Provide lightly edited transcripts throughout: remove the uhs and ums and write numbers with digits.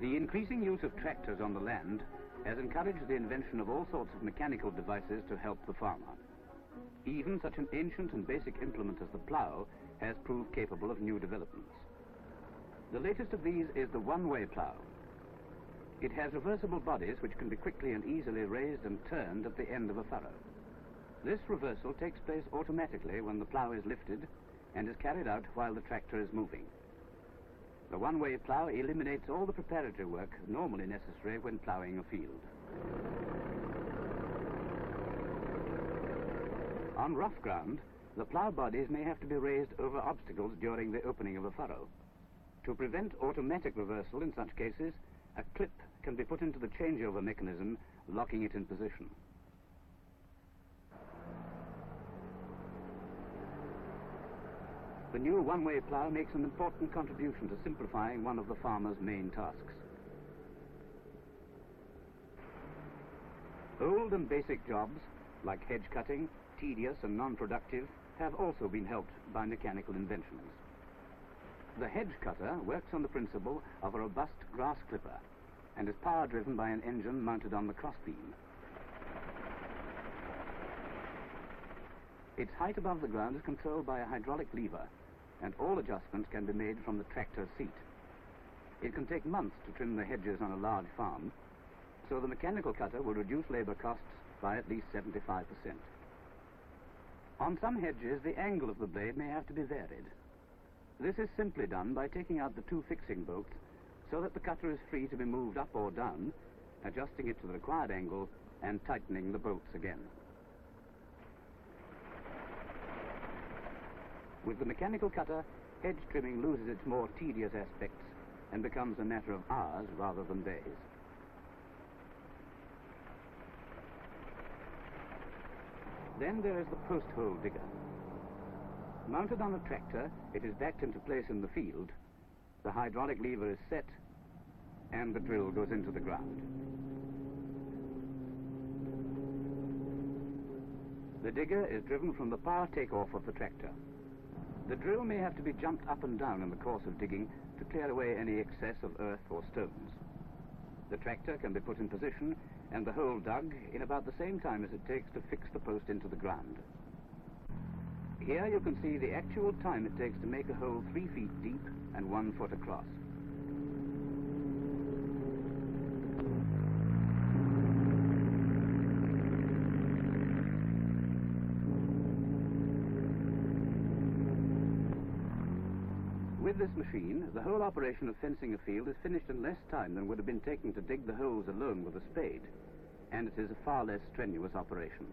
The increasing use of tractors on the land has encouraged the invention of all sorts of mechanical devices to help the farmer. Even such an ancient and basic implement as the plough has proved capable of new developments. The latest of these is the one-way plough. It has reversible bodies which can be quickly and easily raised and turned at the end of a furrow. This reversal takes place automatically when the plough is lifted and is carried out while the tractor is moving. The one-way plough eliminates all the preparatory work normally necessary when ploughing a field. On rough ground, the plough bodies may have to be raised over obstacles during the opening of a furrow. To prevent automatic reversal in such cases, a clip can be put into the changeover mechanism, locking it in position. The new one-way plough makes an important contribution to simplifying one of the farmer's main tasks. Old and basic jobs, like hedge cutting, tedious and non-productive, have also been helped by mechanical inventions. The hedge cutter works on the principle of a robust grass clipper and is power-driven by an engine mounted on the crossbeam. Its height above the ground is controlled by a hydraulic lever, and all adjustments can be made from the tractor seat. It can take months to trim the hedges on a large farm, so the mechanical cutter will reduce labor costs by at least 75%. On some hedges, the angle of the blade may have to be varied. This is simply done by taking out the two fixing bolts so that the cutter is free to be moved up or down, adjusting it to the required angle and tightening the bolts again. With the mechanical cutter, hedge trimming loses its more tedious aspects and becomes a matter of hours rather than days. Then there is the post hole digger. Mounted on a tractor, it is backed into place in the field, the hydraulic lever is set, and the drill goes into the ground. The digger is driven from the power takeoff of the tractor. The drill may have to be jumped up and down in the course of digging to clear away any excess of earth or stones. The tractor can be put in position and the hole dug in about the same time as it takes to fix the post into the ground. Here you can see the actual time it takes to make a hole 3 feet deep and 1 foot across. With this machine, the whole operation of fencing a field is finished in less time than would have been taken to dig the holes alone with a spade, and it is a far less strenuous operation.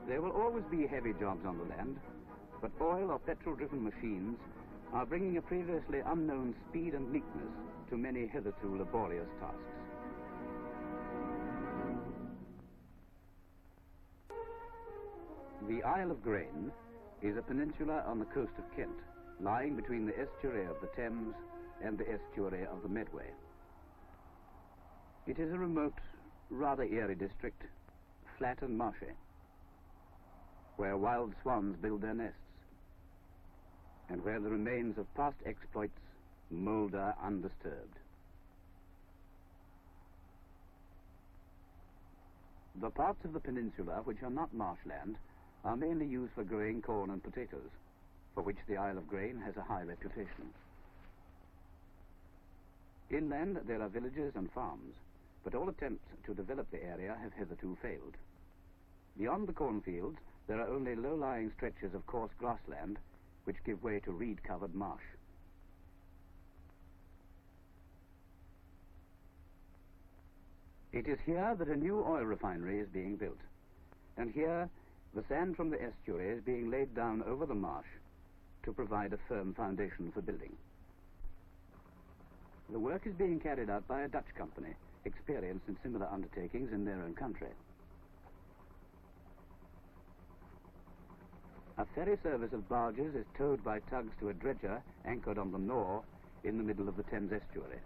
There will always be heavy jobs on the land, but oil or petrol-driven machines are bringing a previously unknown speed and neatness to many hitherto laborious tasks. The Isle of Grain is a peninsula on the coast of Kent, lying between the estuary of the Thames and the estuary of the Medway. It is a remote, rather eerie district, flat and marshy, where wild swans build their nests, and where the remains of past exploits moulder undisturbed. The parts of the peninsula which are not marshland are mainly used for growing corn and potatoes, for which the Isle of Grain has a high reputation. Inland there are villages and farms, but all attempts to develop the area have hitherto failed. Beyond the cornfields, there are only low-lying stretches of coarse grassland which give way to reed-covered marsh. It is here that a new oil refinery is being built, and here the sand from the estuary is being laid down over the marsh to provide a firm foundation for building. The work is being carried out by a Dutch company, experienced in similar undertakings in their own country. A ferry service of barges is towed by tugs to a dredger anchored on the Nore in the middle of the Thames estuary.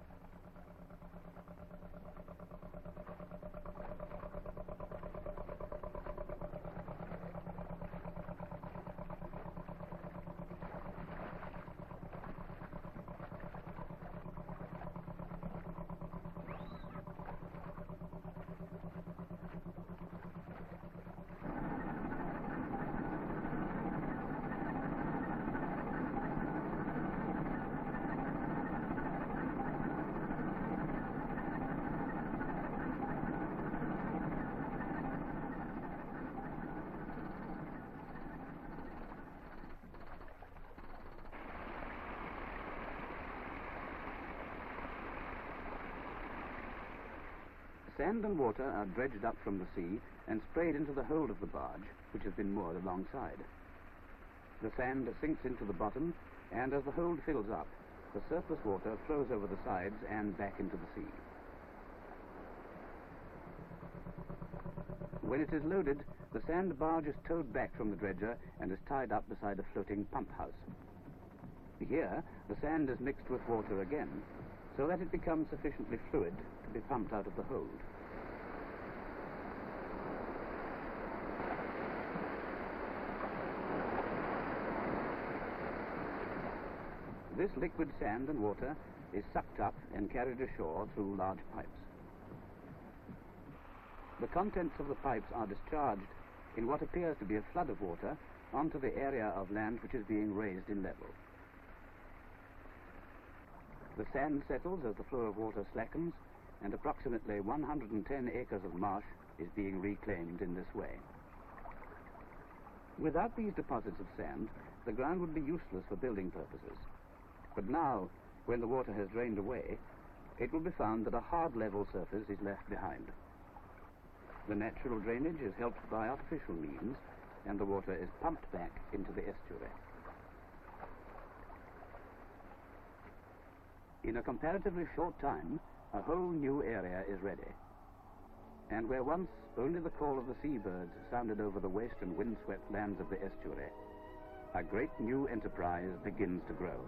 Sand and water are dredged up from the sea and sprayed into the hold of the barge, which has been moored alongside. The sand sinks into the bottom, and as the hold fills up, the surplus water flows over the sides and back into the sea. When it is loaded, the sand barge is towed back from the dredger and is tied up beside a floating pump house. Here, the sand is mixed with water again, so that it becomes sufficiently fluid to be pumped out of the hold. This liquid sand and water is sucked up and carried ashore through large pipes. The contents of the pipes are discharged in what appears to be a flood of water onto the area of land which is being raised in level. The sand settles as the flow of water slackens, and approximately 110 acres of marsh is being reclaimed in this way. Without these deposits of sand, the ground would be useless for building purposes. But now, when the water has drained away, it will be found that a hard level surface is left behind. The natural drainage is helped by artificial means, and the water is pumped back into the estuary. In a comparatively short time, a whole new area is ready. And where once only the call of the seabirds sounded over the waste and windswept lands of the estuary, a great new enterprise begins to grow.